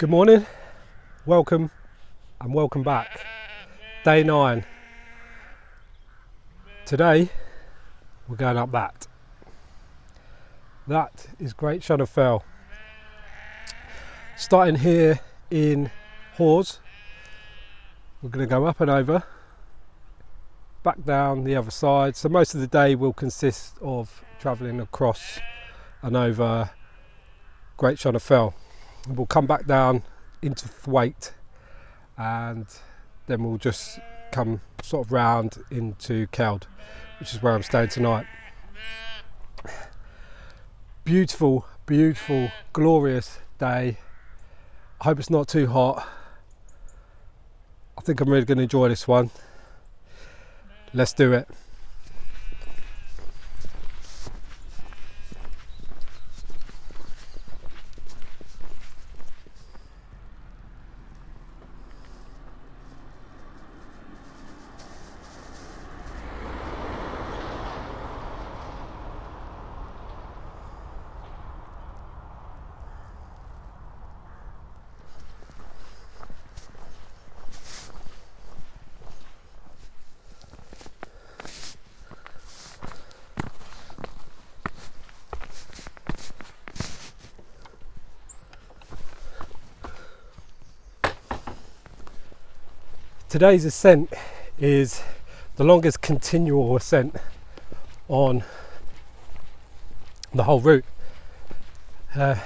Good morning, welcome and welcome back. Day 9. Today we're going up that. That is Great Shunner Fell. Starting here in Hawes, we're going to go up and over, back down the other side. So most of the day will consist of travelling across and over Great Shunner Fell. We'll come back down into Thwaite and then we'll just come sort of round into Keld, which is where I'm staying tonight. Beautiful, beautiful, glorious day. I hope it's not too hot. I think I'm really going to enjoy this one. Let's do it. Today's ascent is the longest continual ascent on the whole route. It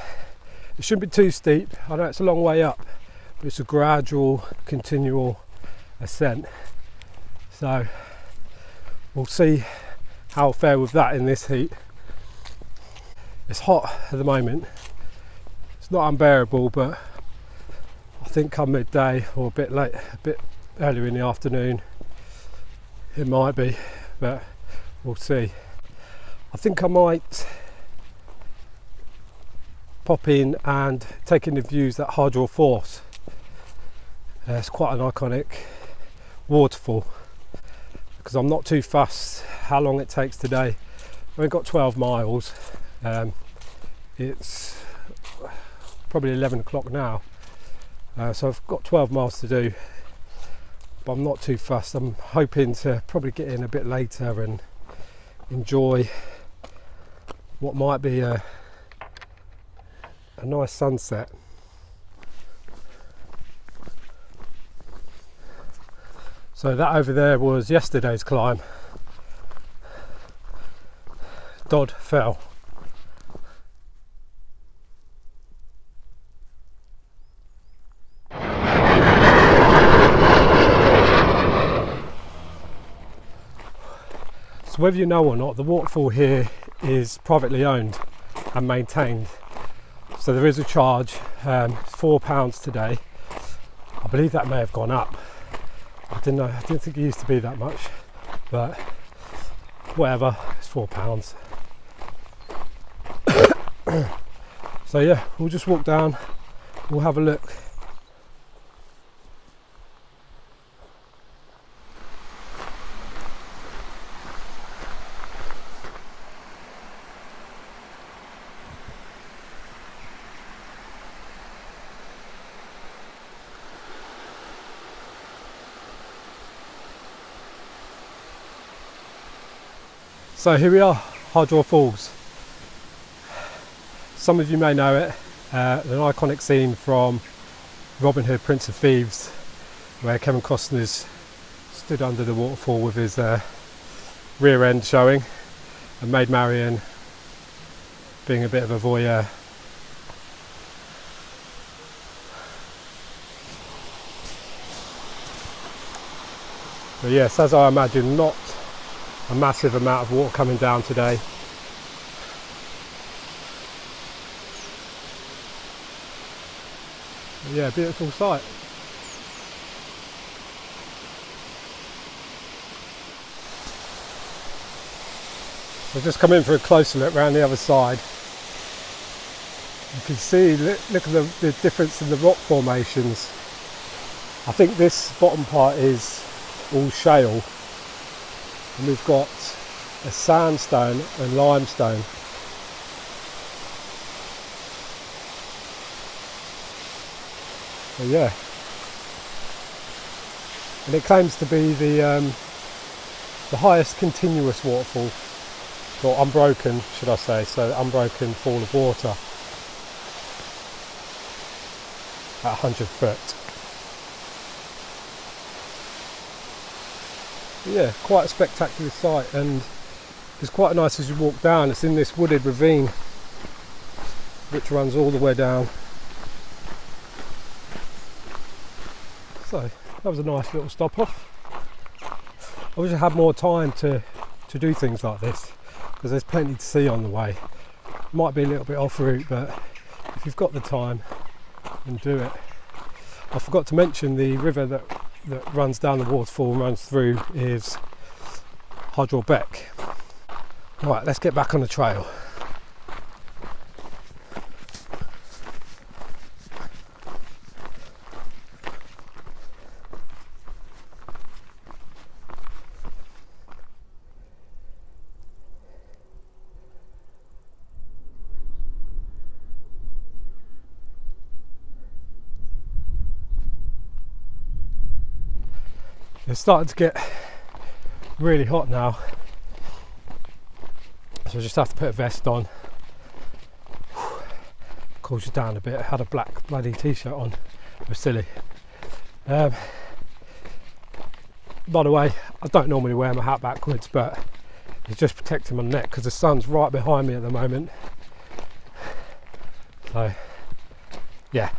shouldn't be too steep. I know it's a long way up, but it's a gradual, continual ascent. So we'll see how I'll fare with that in this heat. It's hot at the moment. It's not unbearable, but I think come midday or a bit late, a bit earlier in the afternoon, it might be, but we'll see. I think I might pop in and take in the views at Hardraw Falls. It's quite an iconic waterfall, because I'm not too fussed how long it takes today. We've got 12 miles. It's probably 11 o'clock now, so I've got 12 miles to do. But I'm not too fussed. I'm hoping to probably get in a bit later and enjoy what might be a nice sunset. So that over there was yesterday's climb. Dodd Fell. So whether you know or not, the waterfall here is privately owned and maintained. So there is a charge, £4 today. I believe that may have gone up. I didn't think it used to be that much, but whatever, it's £4. So yeah, we'll just walk down, we'll have a look. So here we are, Hardraw Falls. Some of you may know it, an iconic scene from Robin Hood, Prince of Thieves, where Kevin Costner's stood under the waterfall with his rear end showing, and Maid Marian being a bit of a voyeur. So yes, as I imagine, not a massive amount of water coming down today. But yeah, beautiful sight. So just come in for a closer look around the other side. You can see, look at the difference in the rock formations. I think this bottom part is all shale, and we've got a sandstone and limestone. But yeah, and it claims to be the highest continuous waterfall, or unbroken, should I say? So unbroken fall of water at 100 foot. Yeah, quite a spectacular sight, and it's quite nice as you walk down. It's in this wooded ravine which runs all the way down. So that was a nice little stop off. I wish I had more time to do things like this, because there's plenty to see on the way. Might be a little bit off route, but if you've got the time, then do it. I forgot to mention the river that runs down the waterfall and runs through is Hardraw Beck. Right, let's get back on the trail. It's starting to get really hot now, so I just have to put a vest on. Cools you down a bit. I had a black bloody t-shirt on. It was silly. By the way, I don't normally wear my hat backwards, but it's just protecting my neck because the sun's right behind me at the moment. So yeah.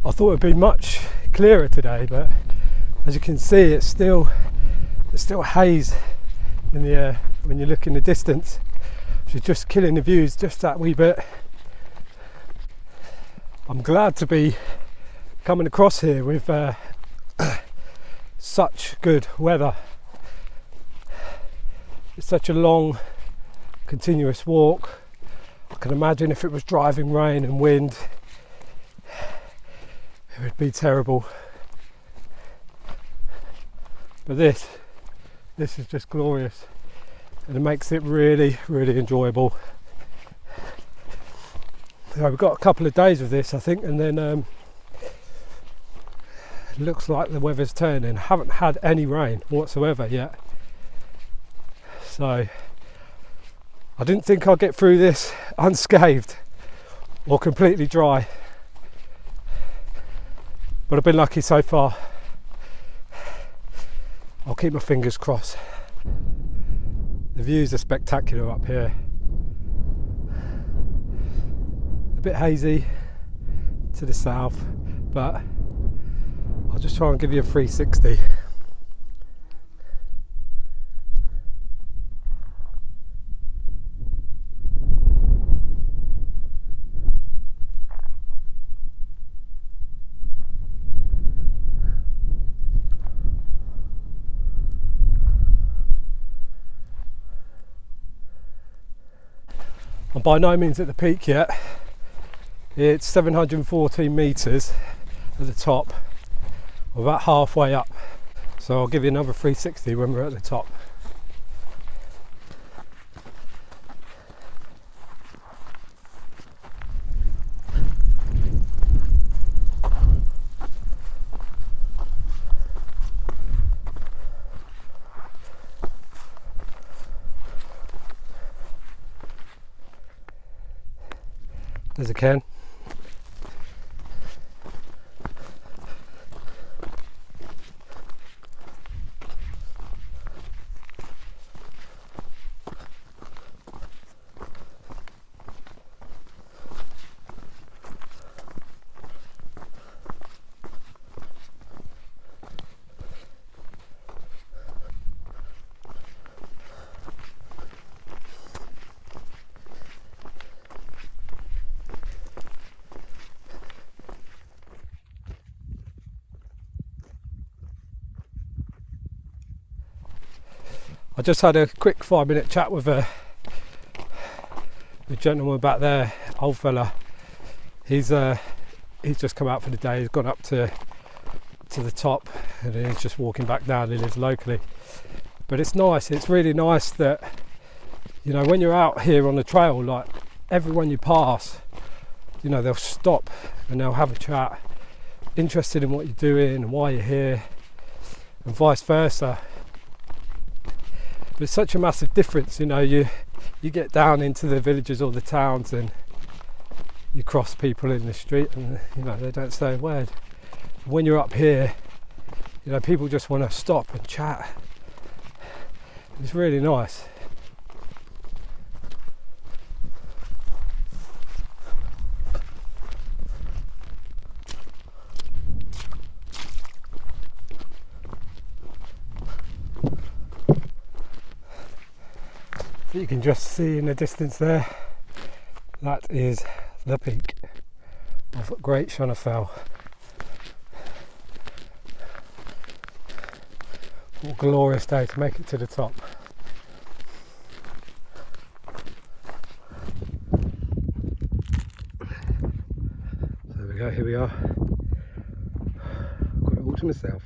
I thought it'd be much clearer today, but as you can see, it's still haze in the air when you look in the distance. So just killing the views just that wee bit. I'm glad to be coming across here with such good weather. It's such a long, continuous walk. I can imagine if it was driving rain and wind, it would be terrible. But this is just glorious, and it makes it really, really enjoyable. So we've got a couple of days of this, I think, and then it looks like the weather's turning. I haven't had any rain whatsoever yet, so I didn't think I'd get through this unscathed or completely dry, but I've been lucky so far. I'll keep my fingers crossed. The views are spectacular up here. A bit hazy to the south, but I'll just try and give you a 360. I'm by no means at the peak yet. It's 714 metres at the top. We're about halfway up, so I'll give you another 360 when we're at the top. There's a can. I just had a quick 5-minute chat with the gentleman back there, old fella. He's he's just come out for the day. He's gone up to the top, and then he's just walking back down. He lives locally, but it's nice. It's really nice that, you know, when you're out here on the trail, like everyone you pass, you know, they'll stop and they'll have a chat, interested in what you're doing and why you're here, and vice versa. But it's such a massive difference, you know. You get down into the villages or the towns and you cross people in the street and, you know, they don't say a word. When you're up here, you know, people just want to stop and chat. It's really nice. You can just see in the distance there, that is the peak of Great Shonafell. What a glorious day to make it to the top. So there we go, here we are. Got it all to myself.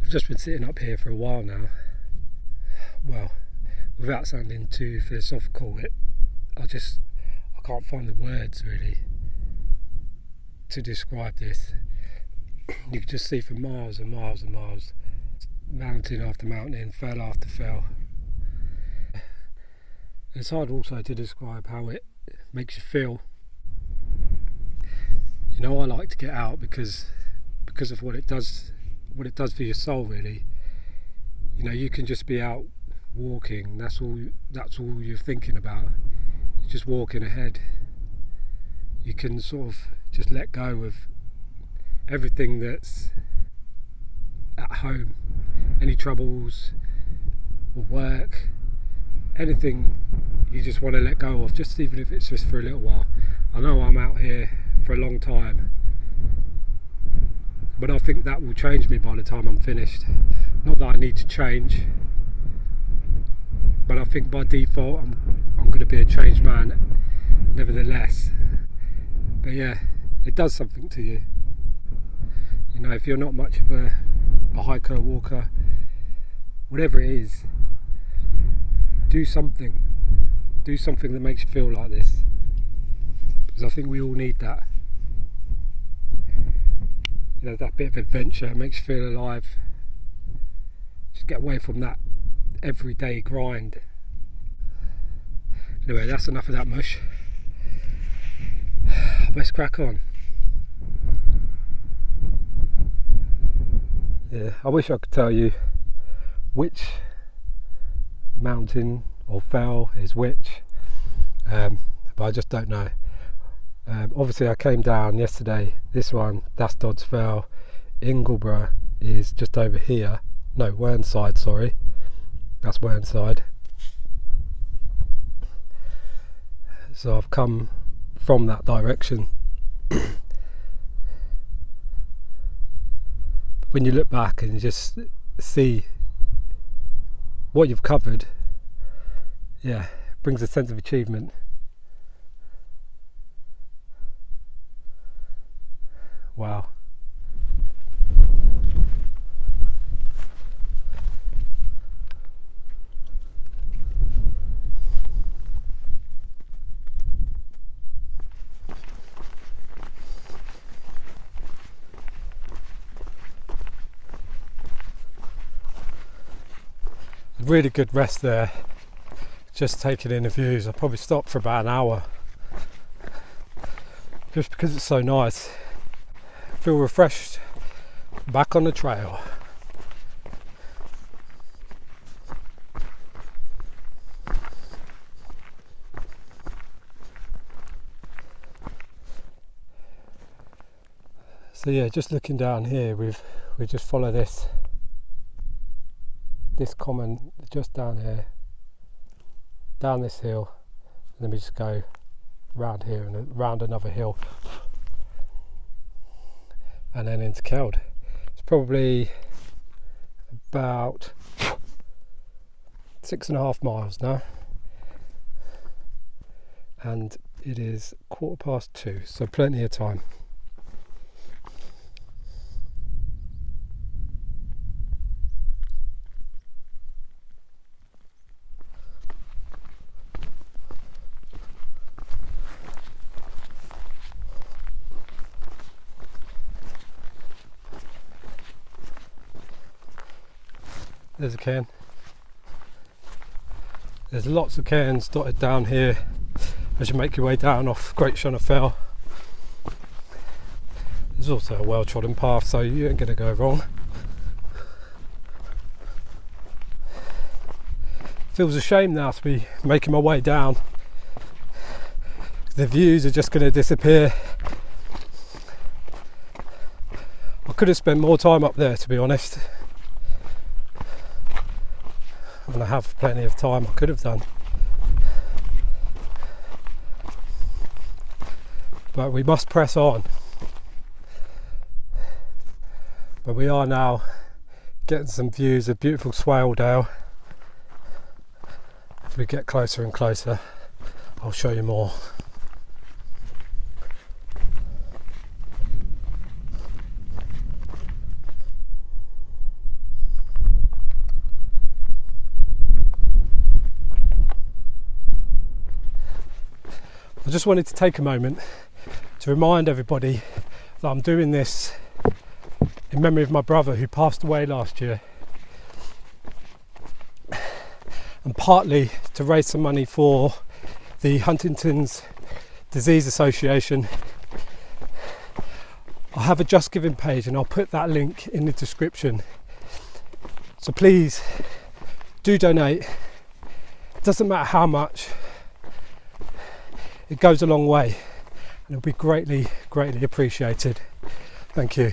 I've just been sitting up here for a while now. Well, without sounding too philosophical, I can't find the words really to describe this. You can just see for miles and miles and miles, mountain after mountain, fell after fell. It's hard also to describe how it makes you feel. You know, I like to get out because of what it does for your soul, really. You know, you can just be out walking, that's all you're thinking about. You're just walking ahead. You can sort of just let go of everything that's at home, any troubles or work, anything you just want to let go of, just even if it's just for a little while. I know I'm out here for a long time, but I think that will change me by the time I'm finished. Not that I need to change, but I think by default I'm going to be a changed man nevertheless. But yeah, it does something to you. You know, if you're not much of a hiker, walker, whatever it is, do something that makes you feel like this, because I think we all need that. You know, that bit of adventure makes you feel alive. Just get away from that everyday grind. Anyway, that's enough of that mush. Let's crack on. Yeah, I wish I could tell you which mountain or fell is which, but I just don't know. Obviously I came down yesterday, this one, that's Dodds Fell. Ingleborough is just over here, no, Whernside, sorry, that's Whernside. So I've come from that direction. When you look back and you just see what you've covered, yeah, it brings a sense of achievement. Wow. Really good rest there, just taking in the views. I probably stopped for about an hour just because it's so nice. I feel refreshed back on the trail. So yeah, just looking down here, we just follow this common just down here, down this hill, and then we just go round here and round another hill, and then into Keld. It's probably about 6.5 miles now, and it is 2:15, so plenty of time. There's a cairn. There's lots of cairns dotted down here as you make your way down off Great Shunner Fell. There's also a well-trodden path, so you ain't going to go wrong. Feels a shame now to be making my way down. The views are just going to disappear. I could have spent more time up there, to be honest. And I have plenty of time, I could have done. But we must press on. But we are now getting some views of beautiful Swaledale. As we get closer and closer, I'll show you more. I just wanted to take a moment to remind everybody that I'm doing this in memory of my brother who passed away last year, and partly to raise some money for the Huntington's Disease Association. I have a Just Giving page and I'll put that link in the description, so please do donate. It doesn't matter how much, it goes a long way and it'll be greatly appreciated. Thank you.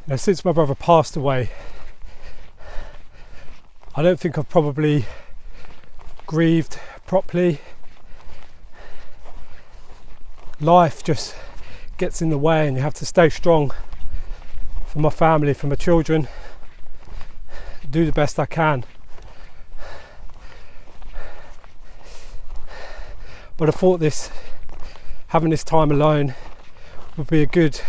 Now, since my brother passed away, I don't think I've probably grieved properly. Life just gets in the way and you have to stay strong for my family, for my children. Do the best I can. But I thought having this time alone would be a good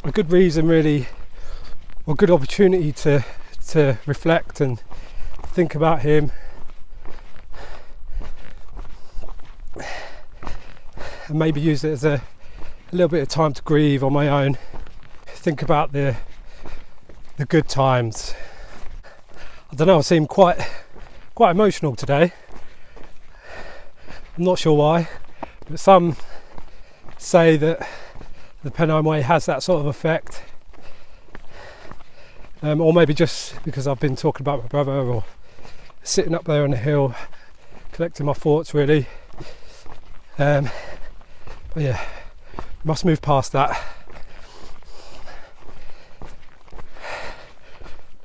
reason, really, or a good opportunity to reflect and think about him, and maybe use it as a little bit of time to grieve on my own, think about the good times. I don't know, I seem quite emotional today. I'm not sure why, but some say that the Pennine Way has that sort of effect, or maybe just because I've been talking about my brother, or sitting up there on the hill collecting my thoughts, really. But yeah, must move past that.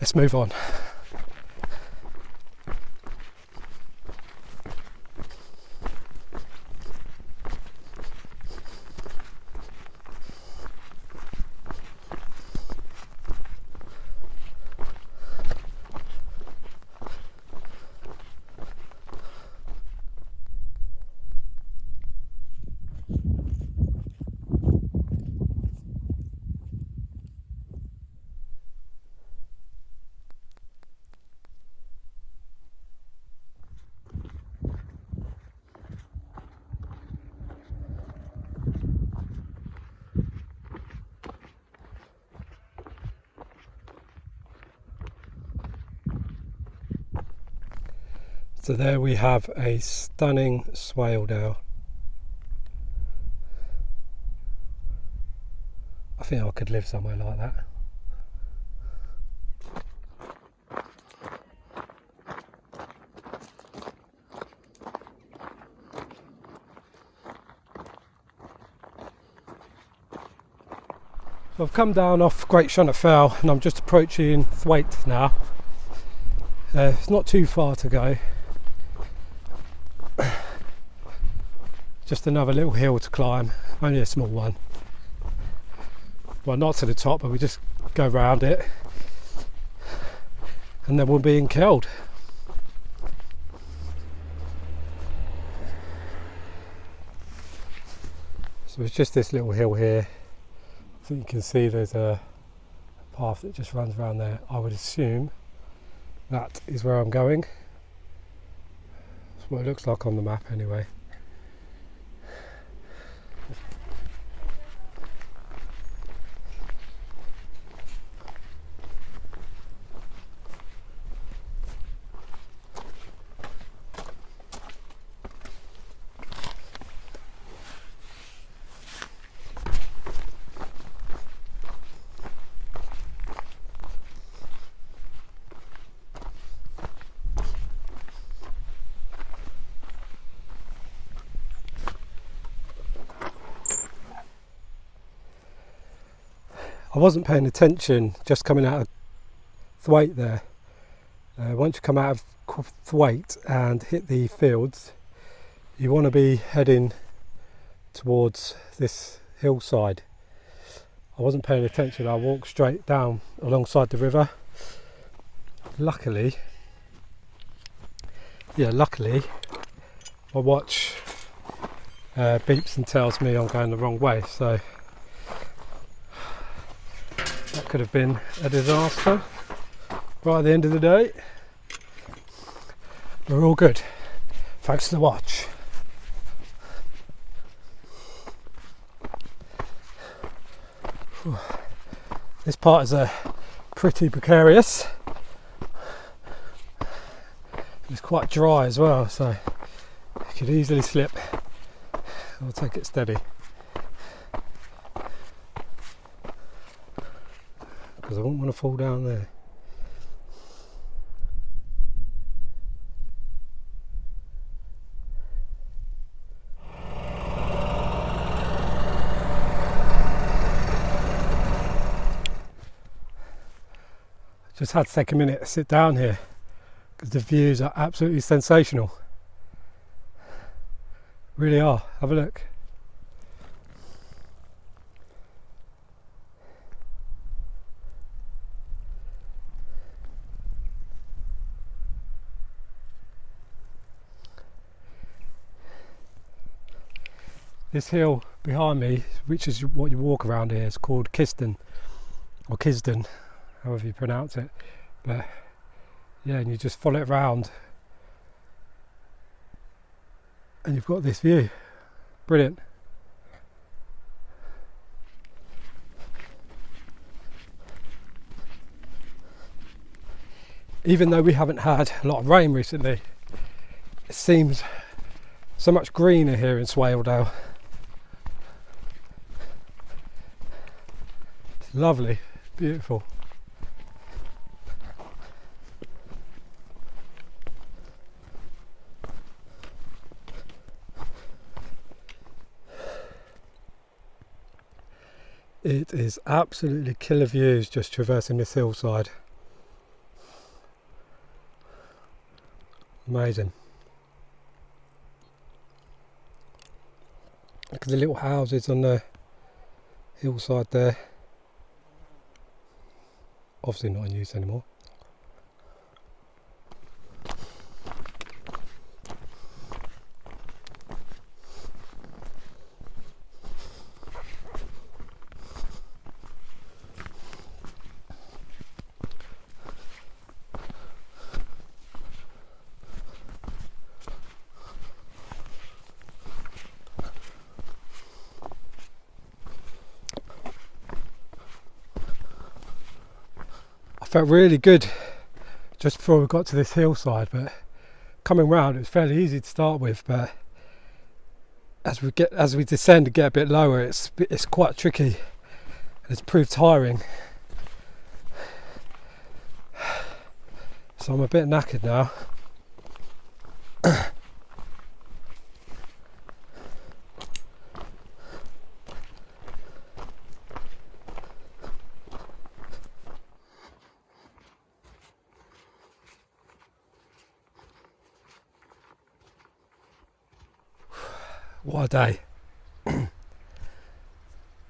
Let's move on. So there we have a stunning Swaledale. I think I could live somewhere like that. So I've come down off Great Shunner Fell and I'm just approaching Thwaite now. It's not too far to go. Just another little hill to climb, only a small one. Well, not to the top, but we just go round it and then we'll be in Keld. So it's just this little hill here. I think you can see there's a path that just runs around there. I would assume that is where I'm going. That's what it looks like on the map anyway. I wasn't paying attention just coming out of Thwaite there. Once you come out of Thwaite and hit the fields, you want to be heading towards this hillside. I wasn't paying attention, I walked straight down alongside the river. Luckily my watch beeps and tells me I'm going the wrong way, so that could have been a disaster right at the end of the day. We're all good, thanks to the watch. Whew. This part is pretty precarious. It's quite dry as well, so you could easily slip. I'll take it steady, because I wouldn't want to fall down there. Just had to take a minute to sit down here because the views are absolutely sensational. Really are. Have a look. This hill behind me, which is what you walk around here, is called Kiston, or Kisden, however you pronounce it. But yeah, and you just follow it round and you've got this view. Brilliant. Even though we haven't had a lot of rain recently, it seems so much greener here in Swaledale. It's lovely, beautiful. It is absolutely killer views just traversing this hillside. Amazing. Look at the little houses on the hillside there. Obviously not in use anymore. Felt really good just before we got to this hillside, but coming round it was fairly easy to start with, but as we descend and get a bit lower, it's quite tricky, It's proved tiring. So I'm a bit knackered now. What a day.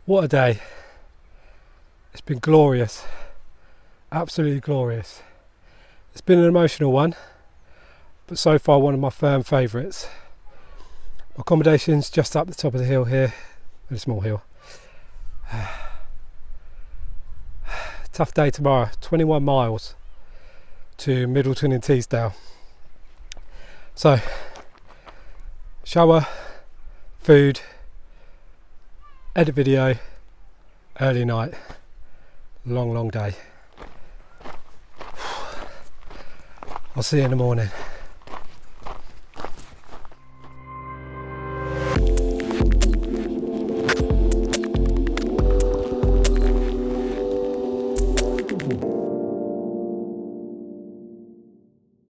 What a day. It's been glorious. Absolutely glorious. It's been an emotional one, but so far one of my firm favourites. My accommodation's just up the top of the hill here, a small hill. Tough day tomorrow, 21 miles to Middleton in Teesdale. So, shower, food, edit video, early night, long day. I'll see you in the morning.